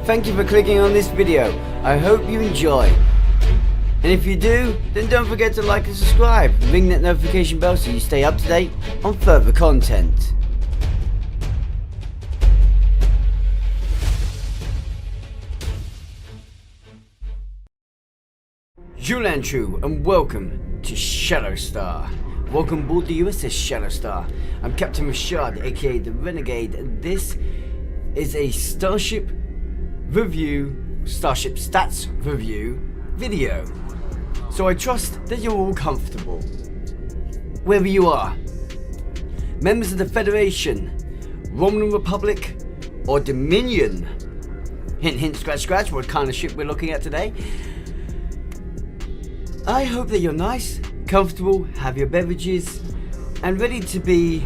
Thank you for clicking on this video. I hope you enjoy. And if you do, then don't forget to like and subscribe. Ring that notification bell so you stay up to date on further content. Julanchu and welcome to Shadowstar. Welcome aboard the USS Shadowstar. I'm Captain Ri'shad, aka the Renegade, and this is a Starship Stats review video. So I trust that you're all comfortable. Wherever you are, members of the Federation, Romulan Republic, or Dominion. Hint hint scratch scratch what kind of ship we're looking at today. I hope that you're nice, comfortable, have your beverages, and ready to be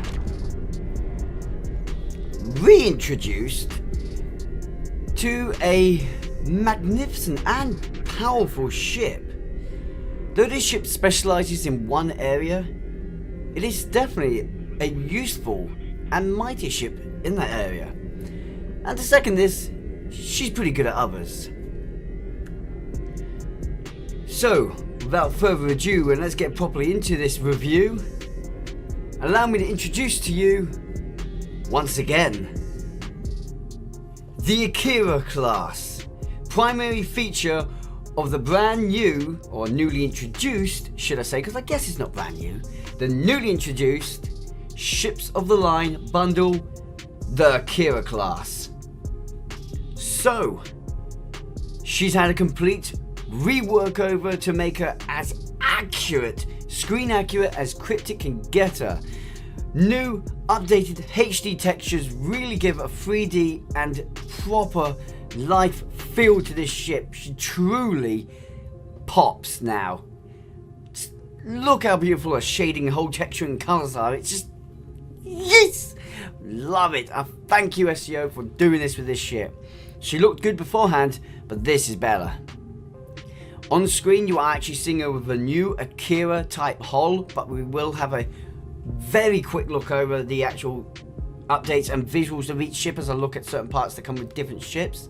reintroduced to a magnificent and powerful ship. Though this ship specializes in one area, it is definitely a useful and mighty ship in that area. And to second this, she's pretty good at others. So, without further ado, and let's get properly into this review, allow me to introduce to you, once again, the Akira Class, primary feature of the brand new, or newly introduced, should I say, because I guess it's not brand new, the newly introduced Ships of the Line bundle, the Akira Class. So, she's had a complete rework over to make her as accurate, screen accurate as Cryptic can get her. New updated HD textures really give a 3D and proper life feel to this ship. She truly pops now. Just look how beautiful her shading, whole texture and colours are. It's just, yes! Love it. I thank you SEO for doing this with this ship. She looked good beforehand, but this is better. On screen you are actually seeing her with a new Akira type hull, but we will have a very quick look over the actual updates and visuals of each ship as I look at certain parts that come with different ships.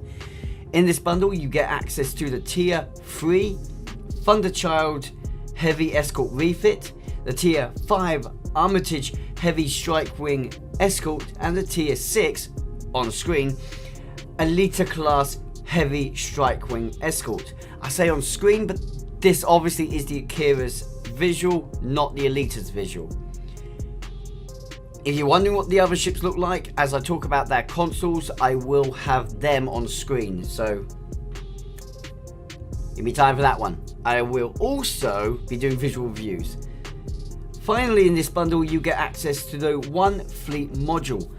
In this bundle you get access to the Tier 3 Thunderchild Heavy Escort refit, the Tier 5 Armitage Heavy Strike Wing Escort, and the Tier 6, on screen, Elite Class Heavy Strike Wing Escort. I say on screen, but this obviously is the Akira's visual, not the Elite's visual. If you're wondering what the other ships look like, as I talk about their consoles, I will have them on screen, so give me time for that one. I will also be doing visual reviews. Finally, in this bundle you get access to the One Fleet module.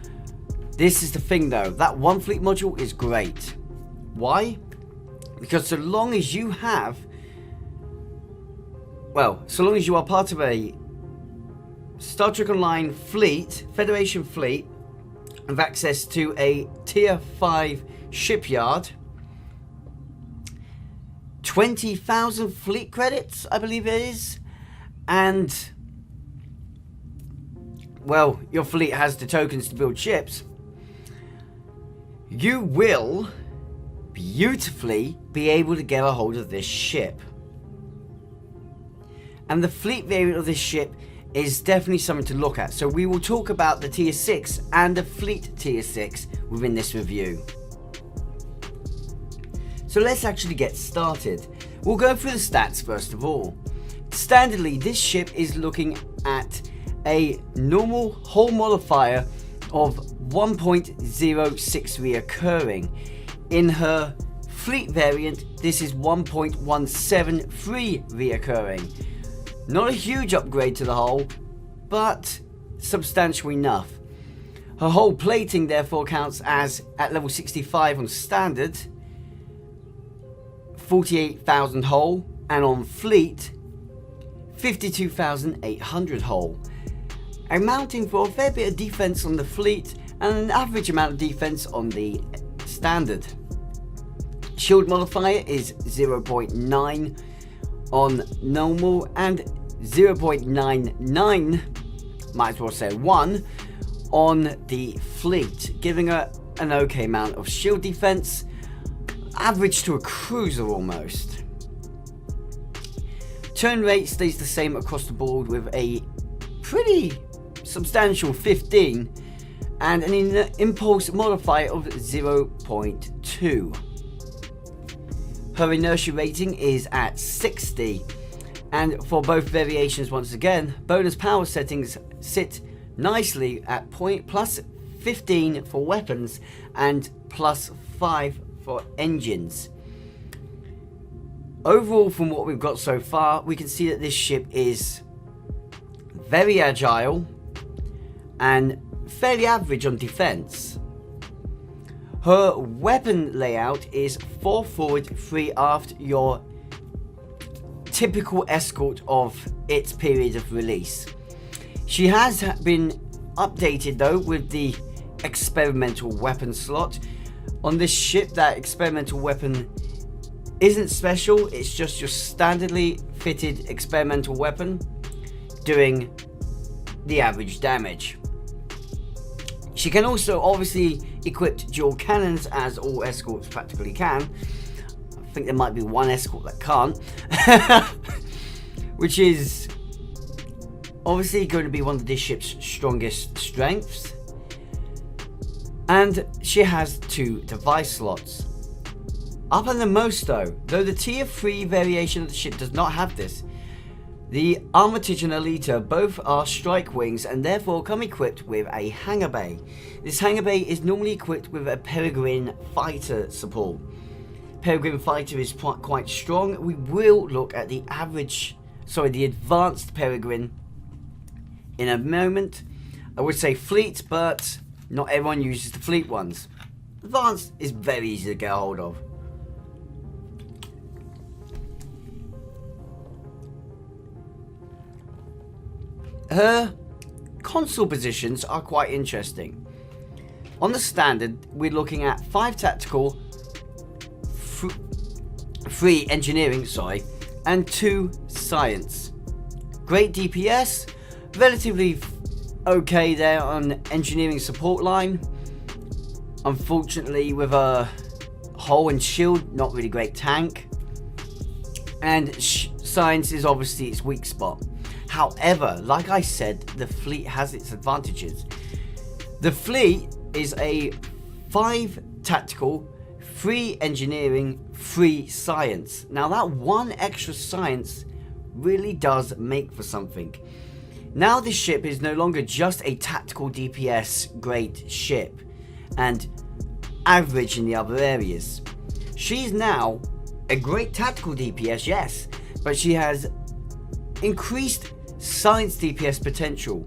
This is the thing though, that One Fleet module is great. Why? Because so long as you have, well, so long as you are part of a Star Trek Online fleet, Federation fleet, with access to a Tier 5 shipyard, 20,000 fleet credits, I believe it is, and, well, your fleet has the tokens to build ships, you will beautifully be able to get a hold of this ship. And the fleet variant of this ship is definitely something to look at. So we will talk about the Tier 6 and the fleet Tier 6 within this review. So let's actually get started. We'll go through the stats first of all. Standardly, this ship is looking at a normal hull modifier of 1.06 reoccurring. In her fleet variant, this is 1.173 reoccurring. Not a huge upgrade to the hull, but substantial enough. Her hull plating therefore counts as, at level 65 on standard, 48,000 hull, and on fleet, 52,800 hull, amounting for a fair bit of defense on the fleet and an average amount of defense on the standard. Shield modifier is 0.9 on normal and 0.99, might as well say 1, on the fleet, giving her an okay amount of shield defense average to a cruiser almost. Turn rate stays the same across the board with a pretty substantial 15 and an impulse modifier of 0.2. Her inertia rating is at 60, and for both variations, once again, bonus power settings sit nicely at plus 15 for weapons and plus 5 for engines. Overall, from what we've got so far, we can see that this ship is very agile and fairly average on defense. Her weapon layout is 4 forward, 3 aft, your typical Escort of its period of release. She has been updated though with the experimental weapon slot. On this ship, that experimental weapon isn't special, it's just your standardly fitted experimental weapon doing the average damage. She can also obviously equip dual cannons, as all Escorts practically can. I think there might be one Escort that can't, which is obviously going to be one of this ship's strongest strengths. And she has 2 device slots. Up and the most though the tier 3 variation of the ship does not have this. The Armitage and Alita both are strike wings and therefore come equipped with a hangar bay. This hangar bay is normally equipped with a Peregrine fighter support. Peregrine fighter is quite strong. We will look at the advanced Peregrine in a moment. I would say fleet, but not everyone uses the fleet ones. Advanced is very easy to get a hold of. Her console positions are quite interesting. On the standard, we're looking at 5 tactical, 3 engineering, and 2 science. Great DPS, relatively okay there on engineering support line. Unfortunately, with a hull and shield, not really great tank. And science is obviously its weak spot. However, like I said, the fleet has its advantages. The fleet is a 5 tactical, 3 engineering, 3 science. Now that 1 extra science really does make for something. Now this ship is no longer just a tactical DPS great ship and average in the other areas. She's now a great tactical DPS, yes, but she has increased science DPS potential.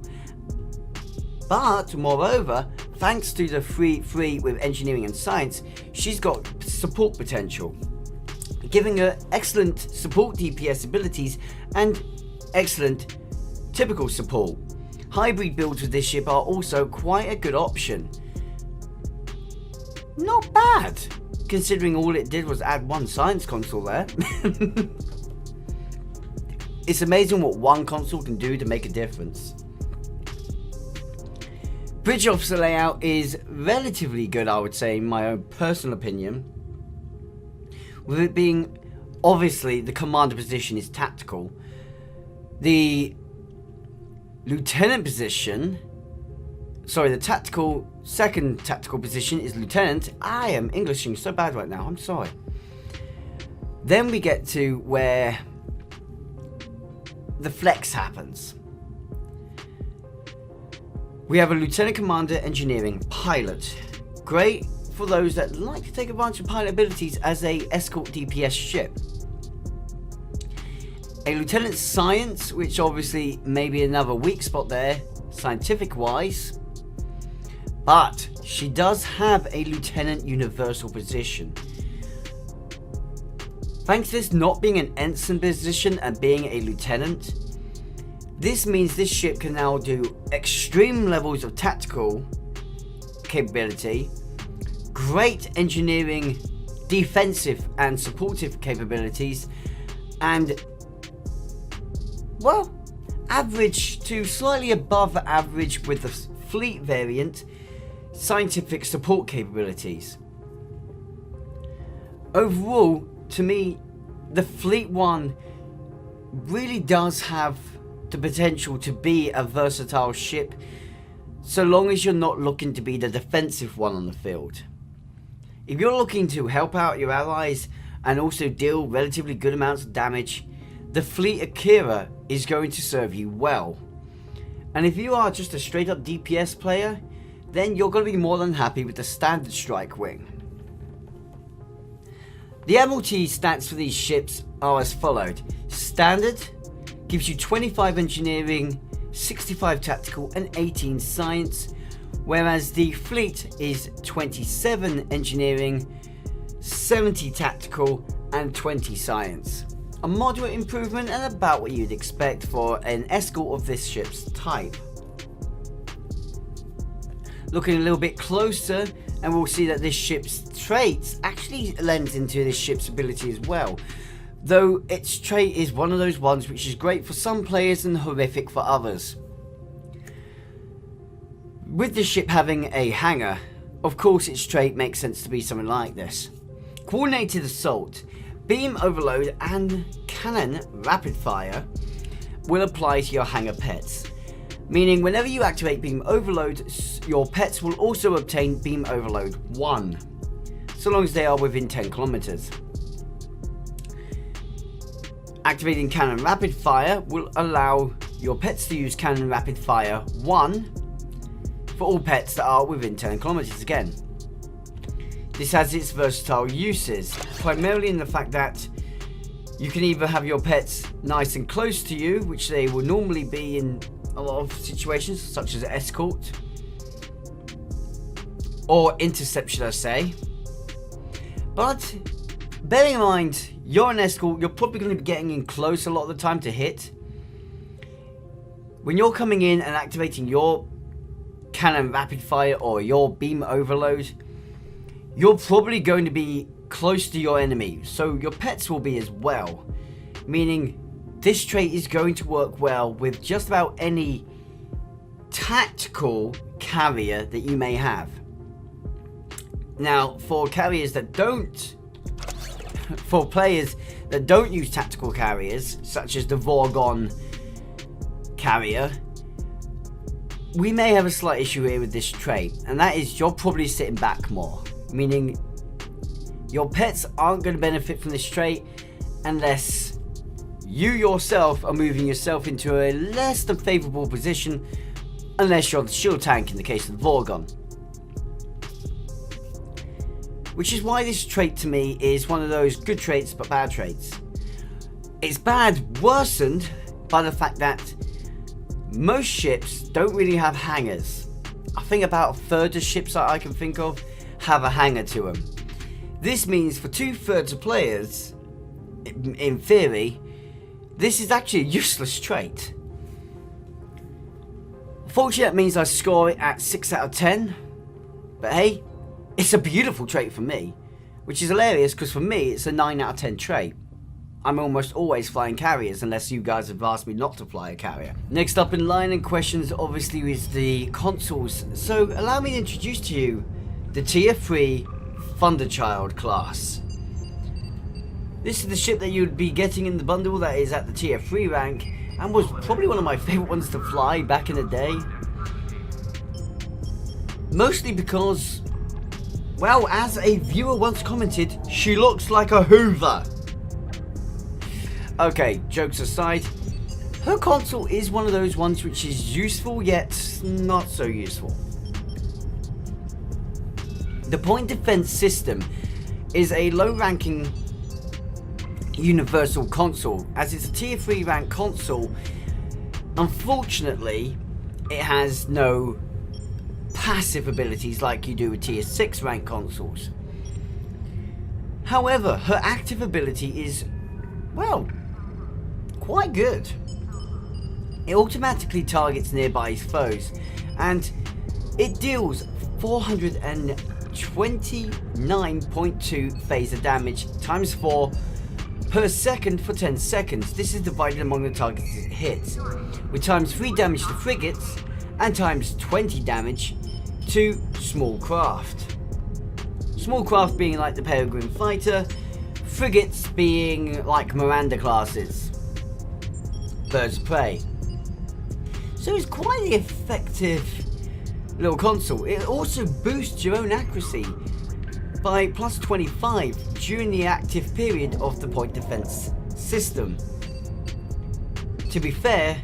But moreover, thanks to the 3 with engineering and science, she's got support potential, giving her excellent support DPS abilities and excellent typical support. Hybrid builds with this ship are also quite a good option. Not bad, considering all it did was add 1 science console there. It's amazing what 1 console can do to make a difference. Bridge officer layout is relatively good, I would say, in my own personal opinion. With it being, obviously, the commander position is tactical. The lieutenant position, the second tactical position is lieutenant. I am Englishing so bad right now, I'm sorry. Then we get to where the flex happens. We have a lieutenant commander engineering pilot. Great for those that like to take advantage of pilot abilities as a Escort DPS ship. A lieutenant science, which obviously may be another weak spot there, scientific wise. But she does have a lieutenant universal position. Thanks to this not being an ensign position and being a lieutenant, this means this ship can now do extreme levels of tactical capability, great engineering, defensive and supportive capabilities, and, well, average to slightly above average with the fleet variant scientific support capabilities. overall, to me, the Fleet One really does have the potential to be a versatile ship, so long as you're not looking to be the defensive one on the field. If you're looking to help out your allies and also deal relatively good amounts of damage, the Fleet Akira is going to serve you well. And if you are just a straight up DPS player, then you're going to be more than happy with the standard strike wing. The Admiralty stats for these ships are as followed. Standard gives you 25 engineering, 65 tactical and 18 science, whereas the fleet is 27 engineering, 70 tactical and 20 science. A moderate improvement and about what you'd expect for an escort of this ship's type. Looking a little bit closer, and we'll see that this ship's traits actually lends into this ship's ability as well, though its trait is one of those ones which is great for some players and horrific for others. With the ship having a hangar, of course its trait makes sense to be something like this. Coordinated assault, beam overload and cannon rapid fire will apply to your hangar pets, meaning whenever you activate beam overload, your pets will also obtain beam overload 1, so long as they are within 10 kilometers. Activating cannon rapid fire will allow your pets to use cannon rapid fire 1 for all pets that are within 10 kilometers again. This has its versatile uses, primarily in the fact that you can either have your pets nice and close to you, which they will normally be in a lot of situations, such as escort or intercept, should I say. But bearing in mind, you're an escort, you're probably going to be getting in close a lot of the time to hit. When you're coming in and activating your cannon rapid fire or your beam overload, you're probably going to be close to your enemy, so your pets will be as well, meaning this trait is going to work well with just about any tactical carrier that you may have. Now, for players that don't use tactical carriers, such as the Vorgon carrier, we may have a slight issue here with this trait, and that is you're probably sitting back more, meaning your pets aren't going to benefit from this trait unless you yourself are moving yourself into a less than favourable position, unless you're the shield tank in the case of the Vorgon. Which is why this trait to me is one of those good traits but bad traits. It's bad worsened by the fact that most ships don't really have hangars. I think about a third of ships that I can think of have a hangar to them. This means for 2/3 of players, in theory, this is actually a useless trait. Fortunately, that means I score it at 6 out of 10, but hey, it's a beautiful trait for me, which is hilarious because for me it's a 9 out of 10 trait. I'm almost always flying carriers unless you guys have asked me not to fly a carrier. Next up in line and questions obviously is the consoles, so allow me to introduce to you the Tier 3 Thunderchild class. This is the ship that you'd be getting in the bundle that is at the Tier 3 rank and was probably one of my favourite ones to fly back in the day. Mostly because, well, as a viewer once commented, she looks like a Hoover. Okay, jokes aside, her console is one of those ones which is useful yet not so useful. The point defense system is a low ranking universal console. As it's a tier 3 rank console, unfortunately it has no passive abilities like you do with tier 6 rank consoles. However, her active ability is, well, quite good. It automatically targets nearby foes and it deals 429.2 phaser damage times 4 per second for 10 seconds. This is divided among the targets it hits, with times 3 damage to frigates and times 20 damage to small craft. Small craft being like the Peregrine Fighter, frigates being like Miranda classes, birds of prey. So it's quite an effective little console. It also boosts your own accuracy by plus 25 during the active period of the point defense system. To be fair,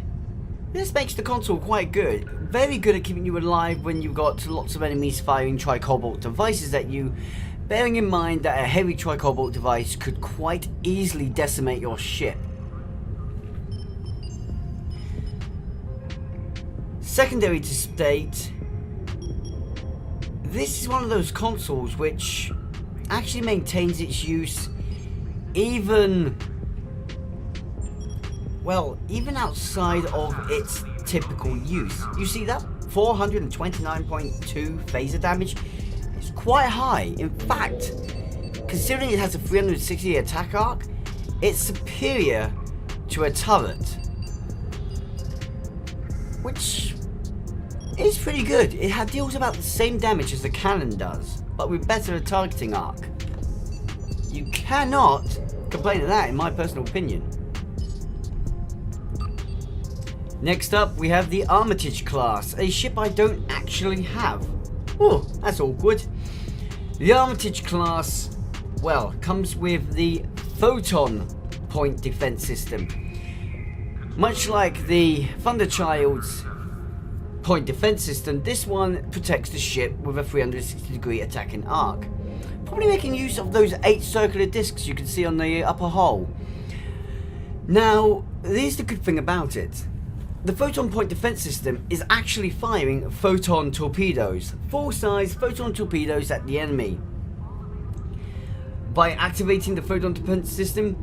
this makes the console quite good. Very good at keeping you alive when you've got lots of enemies firing tricobalt devices at you, bearing in mind that a heavy tricobalt device could quite easily decimate your ship. Secondary to state, this is one of those consoles which actually maintains its use even outside of its typical use. You see that 429.2 phaser damage is quite high. In fact, considering it has a 360 attack arc, it's superior to a turret, which is pretty good. It deals about the same damage as the cannon does, but with better targeting arc. You cannot complain of that, in my personal opinion. Next up, we have the Armitage class, a ship I don't actually have. Oh, that's awkward. The Armitage class, well, comes with the photon point defense system. Much like the Thunderchild's point defense system, this one protects the ship with a 360-degree attacking arc, probably making use of those 8 circular discs you can see on the upper hull. Now, here's the good thing about it. The photon point defense system is actually firing photon torpedoes, full-size photon torpedoes at the enemy. By activating the photon defense system,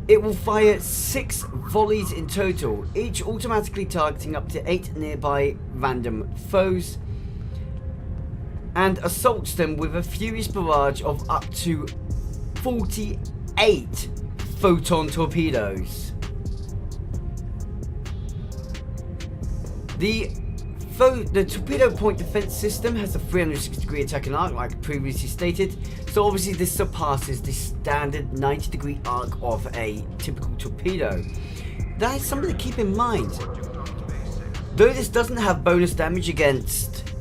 it will fire 6 volleys in total, each automatically targeting up to 8 nearby random foes, and assaults them with a furious barrage of up to 48 photon torpedoes. The torpedo point defense system has a 360-degree attacking arc, like previously stated, so obviously this surpasses the standard 90-degree arc of a typical torpedo. That is something to keep in mind. Though this doesn't have bonus damage against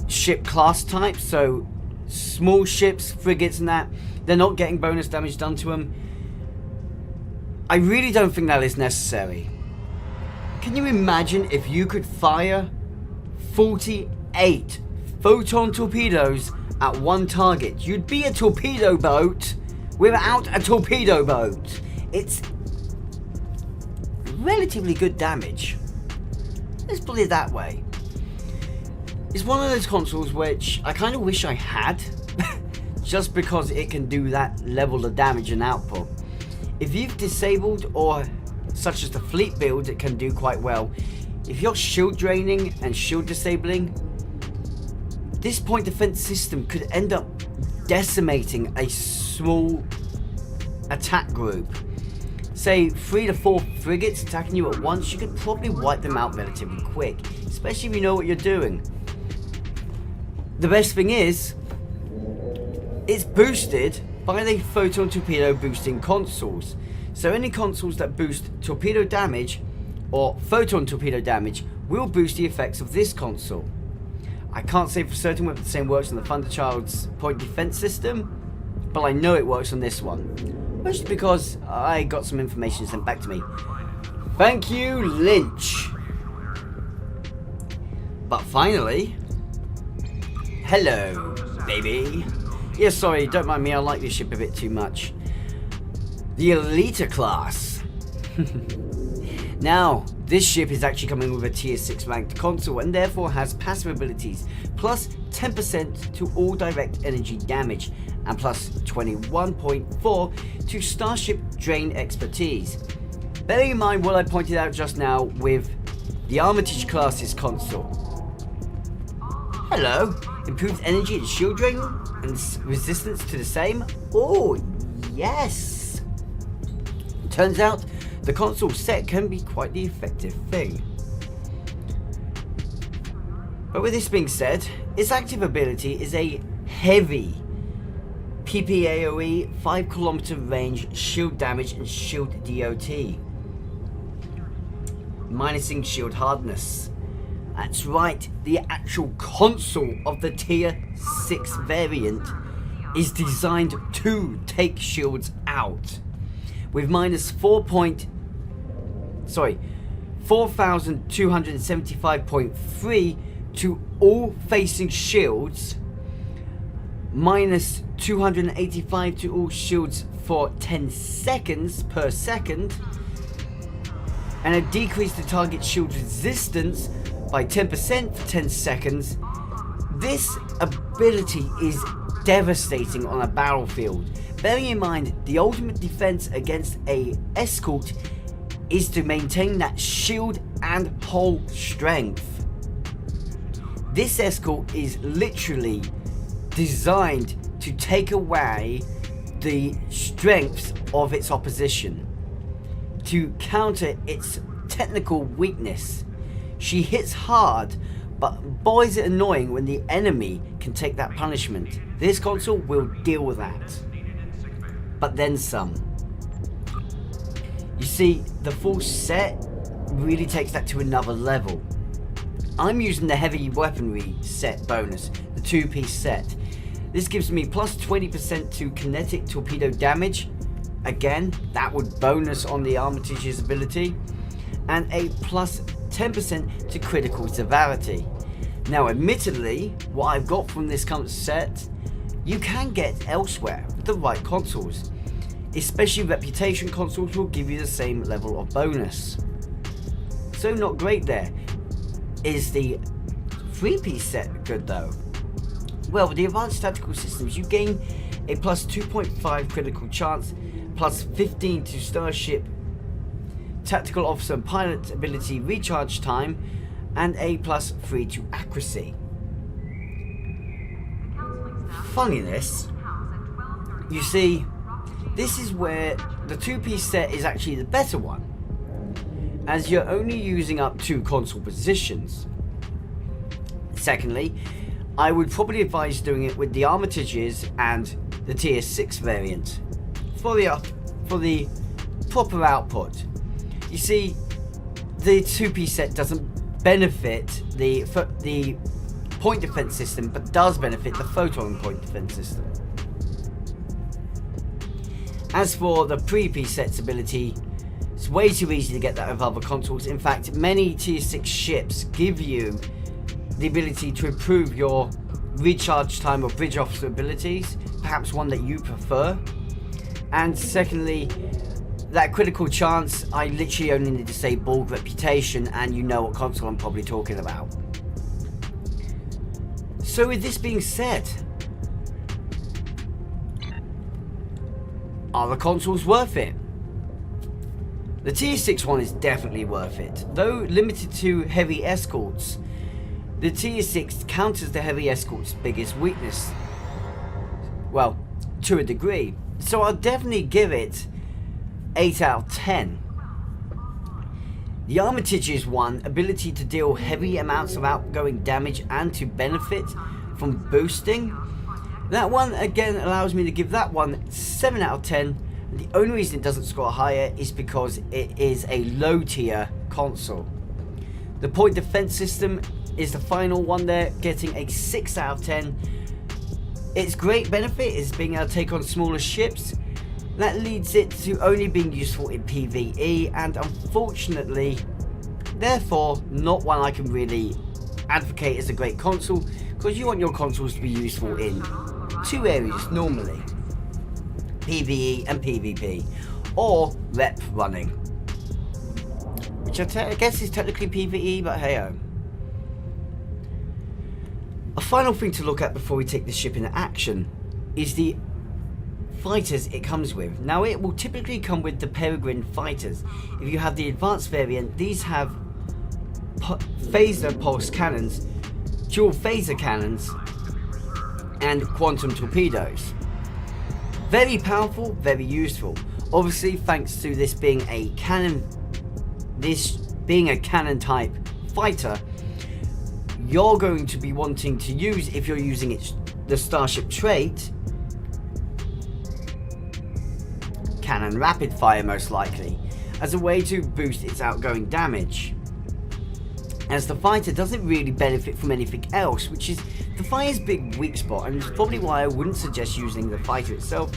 ship class types, so small ships, frigates and that, they're not getting bonus damage done to them. I really don't think that is necessary. Can you imagine if you could fire 48 photon torpedoes at one target? You'd be a torpedo boat without a torpedo boat. It's relatively good damage. Let's put it that way. It's one of those consoles which I kind of wish I had, just because it can do that level of damage and output. If you've disabled, or such as the fleet build, it can do quite well. If you're shield draining and shield disabling, this point defense system could end up decimating a small attack group. Say 3 to 4 frigates attacking you at once, you could probably wipe them out relatively quick, especially if you know what you're doing. The best thing is, it's boosted by the photon torpedo boosting consoles. So any consoles that boost torpedo damage or photon torpedo damage will boost the effects of this console. I can't say for certain whether the same works on the Thunderchild's point defense system, but I know it works on this one. Mostly because I got some information sent back to me. Thank you, Lynch. But finally, hello, baby. Yeah, sorry, don't mind me, I like this ship a bit too much. The Akira Class. Now, this ship is actually coming with a tier 6 ranked console and therefore has passive abilities, plus 10% to all direct energy damage, and plus 21.4 to Starship Drain expertise. Bearing in mind what I pointed out just now with the Armitage Class's console. Hello, improved energy and shield drain and resistance to the same? Oh, yes! Turns out, the console set can be quite the effective thing. But with this being said, its active ability is a heavy PPAOE, 5 kilometer range, shield damage and shield DOT. Minusing shield hardness. That's right, the actual console of the tier 6 variant is designed to take shields out. With minus 4,275.3 to all facing shields, minus 285 to all shields for 10 seconds per second, and a decrease to target shield resistance by 10% for 10 seconds. This ability is devastating on a battlefield. Bearing in mind, the ultimate defense against a Escort is to maintain that shield and hull strength. This Escort is literally designed to take away the strengths of its opposition, to counter its technical weakness. She hits hard, but boy is it annoying when the enemy can take that punishment. This console will deal with that, but then some. You see, the full set really takes that to another level. I'm using the heavy weaponry set bonus, the 2-piece set. This gives me plus 20% to kinetic torpedo damage. Again, that would bonus on the Armitage's ability. And a plus 10% to critical severity. Now admittedly, what I've got from this current set, you can get elsewhere with the right consoles. Especially reputation consoles will give you the same level of bonus. So not great there. Is the 3-piece set good though? Well, with the advanced tactical systems, you gain a plus 2.5 critical chance, plus 15 to Starship tactical officer and pilot ability recharge time, and a plus 3 to accuracy. Funniness, you see, this is where the 2-piece set is actually the better one, as you're only using up 2 console positions. Secondly, I would probably advise doing it with the Armitage's and the tier 6 variant for the proper output. You see, the 2-piece set doesn't benefit the point defense system, but does benefit the photon point defense system. As for the 3-piece set's ability, it's way too easy to get that with other consoles. In fact, many tier 6 ships give you the ability to improve your recharge time or bridge officer abilities, perhaps one that you prefer. And secondly, that critical chance, I literally only need to say bold reputation and you know what console I'm probably talking about. So with this being said, are the consoles worth it? The tier 6 one is definitely worth it. Though limited to heavy escorts, the tier 6 counters the heavy escort's biggest weakness. Well, to a degree. So I'll definitely give it 8 out of 10. The Armitage's one, ability to deal heavy amounts of outgoing damage and to benefit from boosting. That one again allows me to give that one 7 out of 10. And the only reason it doesn't score higher is because it is a low tier console. The point defense system is the final one there, getting a 6 out of 10. Its great benefit is being able to take on smaller ships. That leads it to only being useful in PvE, and unfortunately, therefore, not one I can really advocate as a great console, because you want your consoles to be useful in 2 areas normally: PvE and PvP, or rep running, which I guess is technically PvE, but hey-oh. A final thing to look at before we take this ship into action is the fighters it comes with. Now, it will typically come with the Peregrine fighters. If you have the advanced variant, these have phaser pulse cannons, dual phaser cannons, and quantum torpedoes. Very powerful, very useful. Obviously, thanks to this being a cannon type fighter, you're going to be wanting to use, if you're using the Starship trait, cannon rapid fire most likely, as a way to boost its outgoing damage. As the fighter doesn't really benefit from anything else, which is the fire's big weak spot, and it's probably why I wouldn't suggest using the fighter itself.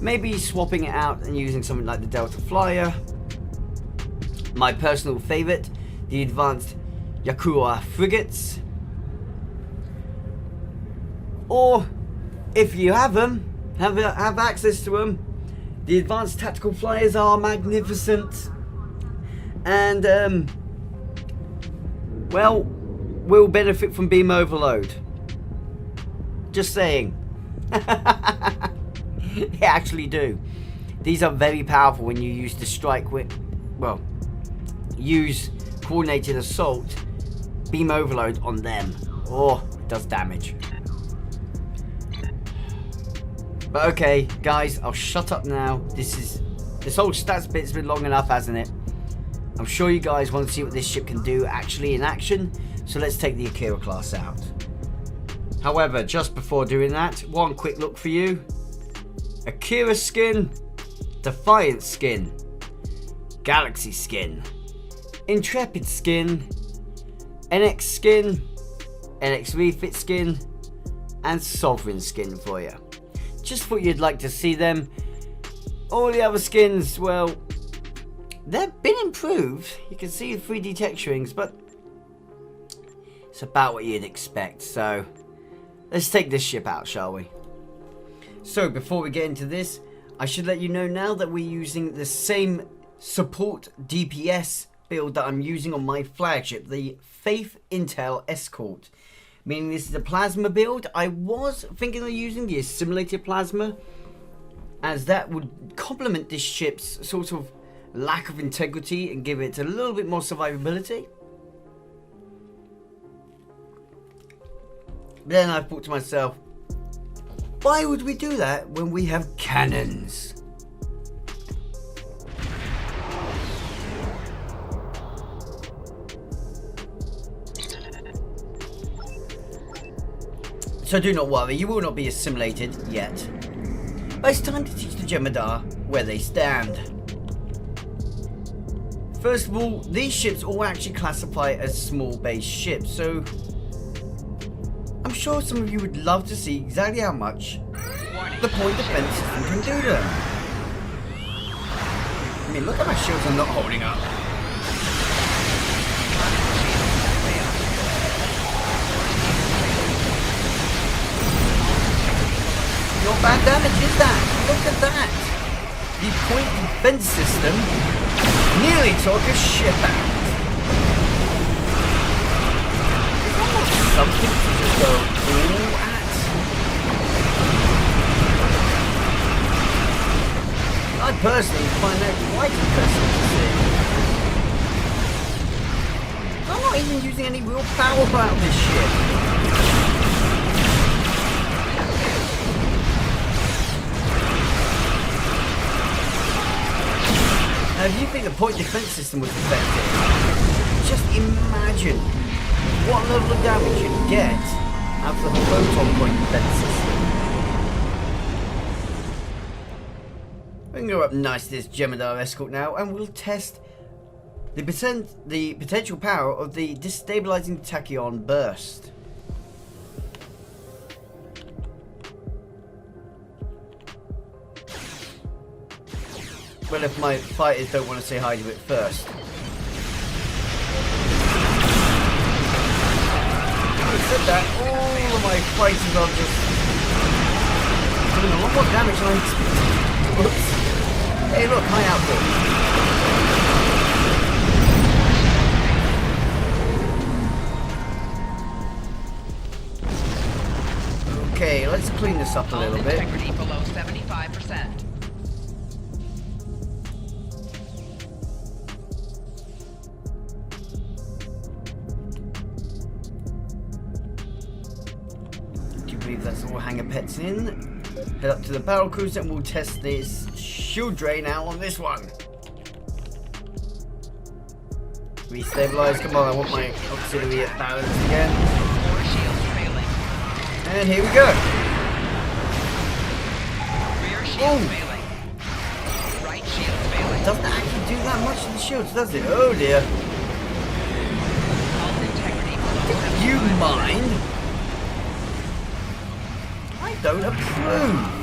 Maybe swapping it out and using something like the Delta Flyer. My personal favourite, the advanced Akira frigates. Or, if you have them, have access to them, the advanced tactical flyers are magnificent. And, well, will benefit from beam overload. Just saying. They actually do. These are very powerful when you use the strike with, well, use coordinated assault, beam overload on them. Oh, it does damage. But okay, guys, I'll shut up now. This whole stats bit's been long enough, hasn't it? I'm sure you guys want to see what this ship can do actually in action, so let's take the Akira class out. However, just before doing that, one quick look for you. Akira skin, Defiant skin, Galaxy skin, Intrepid skin, NX skin, NX refit skin, and Sovereign skin for you. Just thought you'd like to see them. All the other skins, well, they've been improved. You can see the 3D texturings, but it's about what you'd expect. So let's take this ship out, shall we? So before we get into this, I should let you know now that we're using the same support DPS build that I'm using on my flagship, the Faith Intel Escort. Meaning this is a plasma build. I was thinking of using the assimilated plasma, as that would complement this ship's sort of lack of integrity and give it a little bit more survivability. Then I thought to myself, why would we do that when we have cannons? So do not worry, you will not be assimilated yet. But it's time to teach the Jem'Hadar where they stand. First of all, these ships all actually classify as small base ships, so I'm sure some of you would love to see exactly how much the point defense system can do to them. I mean, look at my shields are not holding up. Not bad damage, is that? Look at that. The point defense system nearly took a ship out. Is that not something to just go all at? I personally find that quite impressive to see. I'm not even using any real power out of this ship. Now, if you think the point defense system was effective, just imagine what level of damage you'd get out of the photon point defense system. We can go up nice to this Jem'Hadar Escort now, and we'll test the potential power of the destabilizing tachyon burst. Well, if my fighters don't want to say hi to it first. Having said that, all of my fighters are just doing a lot more damage than I expected. Oops. Hey look, high output. Okay, let's clean this up a little bit. Integrity below 75%. That's all hanger pets in. Head up to the barrel cruiser and we'll test this shield drain out on this one. Restabilize, come on, I want my auxiliary at balance again. And here we go. Rear shield failing. doesn't actually do that much to the shields, does it? Oh dear. Hull integrity below Do you 75%. mind? I don't approve.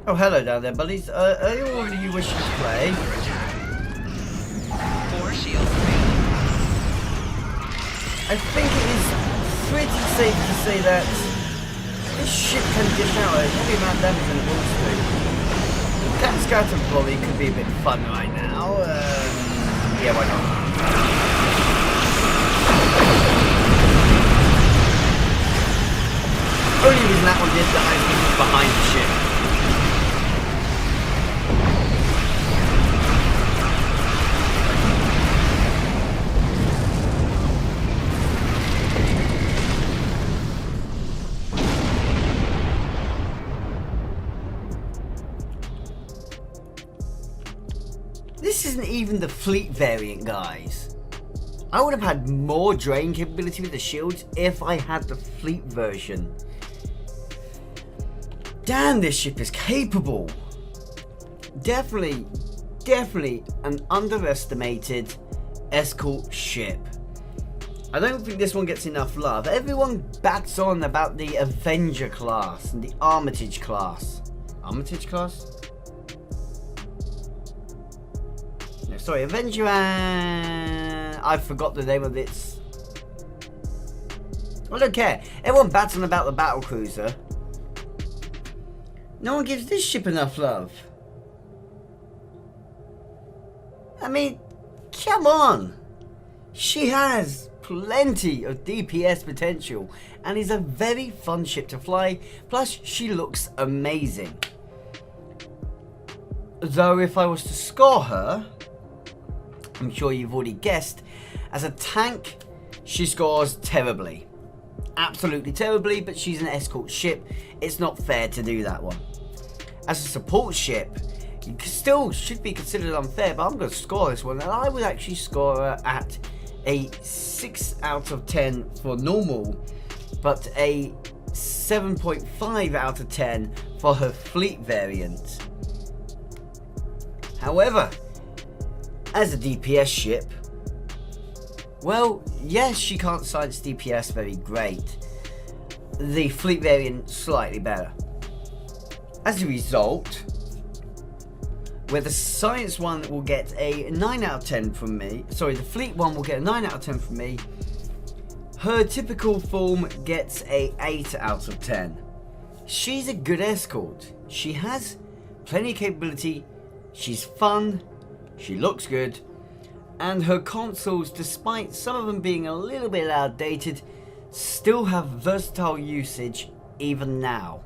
Oh, hello down there, buddies. Are you all you wishing to play? 4 shields remaining. I think it is pretty safe to say that this ship can dish out a heavy amount of damage than it wants to. That scatter volley could be a bit fun right now. Yeah, why not? Only reason that one did that I think was behind the ship. This isn't even the fleet variant, guys. I would have had more drain capability with the shields if I had the fleet version. Damn, this ship is capable. Definitely an underestimated escort ship. I don't think this one gets enough love. Everyone bats on about the Avenger class and the Armitage class. Armitage class? No, sorry, Avenger and... I forgot the name of its... I don't care. Everyone bats on about the battle cruiser. No one gives this ship enough love. I mean, come on. She has plenty of DPS potential and is a very fun ship to fly. Plus, she looks amazing. Though if I was to score her, I'm sure you've already guessed, as a tank, she scores terribly. Absolutely terribly, but she's an escort ship. It's not fair to do that one. As a support ship, you still should be considered unfair, but I'm going to score this one, and I would actually score her at a 6 out of 10 for normal, but a 7.5 out of 10 for her fleet variant. However, as a DPS ship, well, yes, she can't science DPS very great. The fleet variant slightly better. As a result, where the science one will get a 9 out of 10 from me, sorry, the fleet one will get a 9 out of 10 from me, her typical form gets a 8 out of 10. She's a good escort. She has plenty of capability, she's fun, she looks good, and her consoles, despite some of them being a little bit outdated, still have versatile usage even now.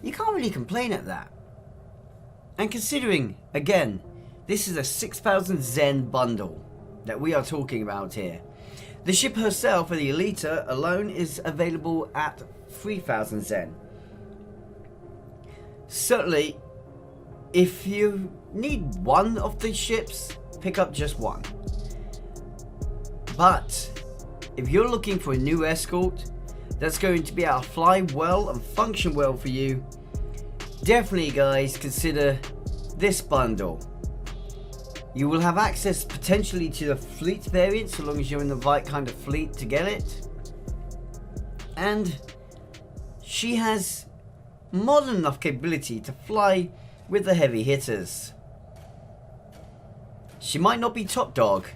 You can't really complain at that. And considering, again, this is a 6,000 Zen bundle that we are talking about here. The ship herself, the Elita alone, is available at 3,000 Zen. Certainly, if you need one of these ships, pick up just one. But if you're looking for a new escort that's going to be able to fly well and function well for you, definitely, guys, consider this bundle. You will have access potentially to the fleet variant so long as you're in the right kind of fleet to get it. And she has more than enough capability to fly with the heavy hitters. She might not be top dog,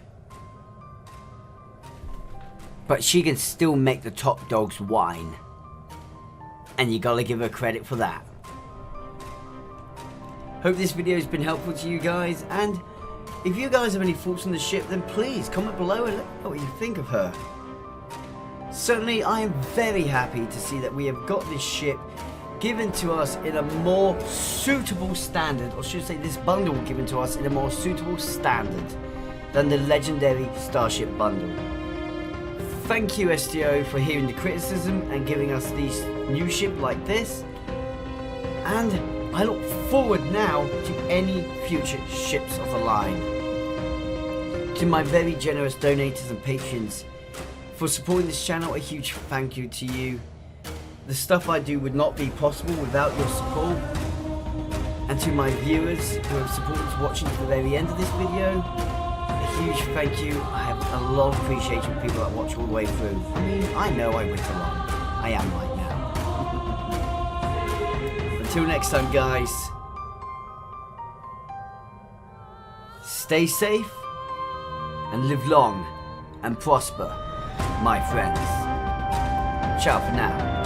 but she can still make the top dogs whine. And you gotta give her credit for that. Hope this video has been helpful to you guys, and if you guys have any thoughts on the ship, then please comment below and let me know what you think of her. Certainly, I am very happy to see that we have got this ship given to us in a more suitable standard, or should I say this bundle given to us in a more suitable standard than the legendary Starship bundle. Thank you, STO, for hearing the criticism and giving us these new ship like this. and I look forward now to any future ships of the line. To my very generous donators and patrons for supporting this channel, a huge thank you to you. The stuff I do would not be possible without your support. And to my viewers who have supported watching to the very end of this video, a huge thank you. I have a lot of appreciation for people that watch all the way through. I mean, I know I went along. I am right now. Until next time, guys. Stay safe and live long and prosper, my friends. Ciao for now.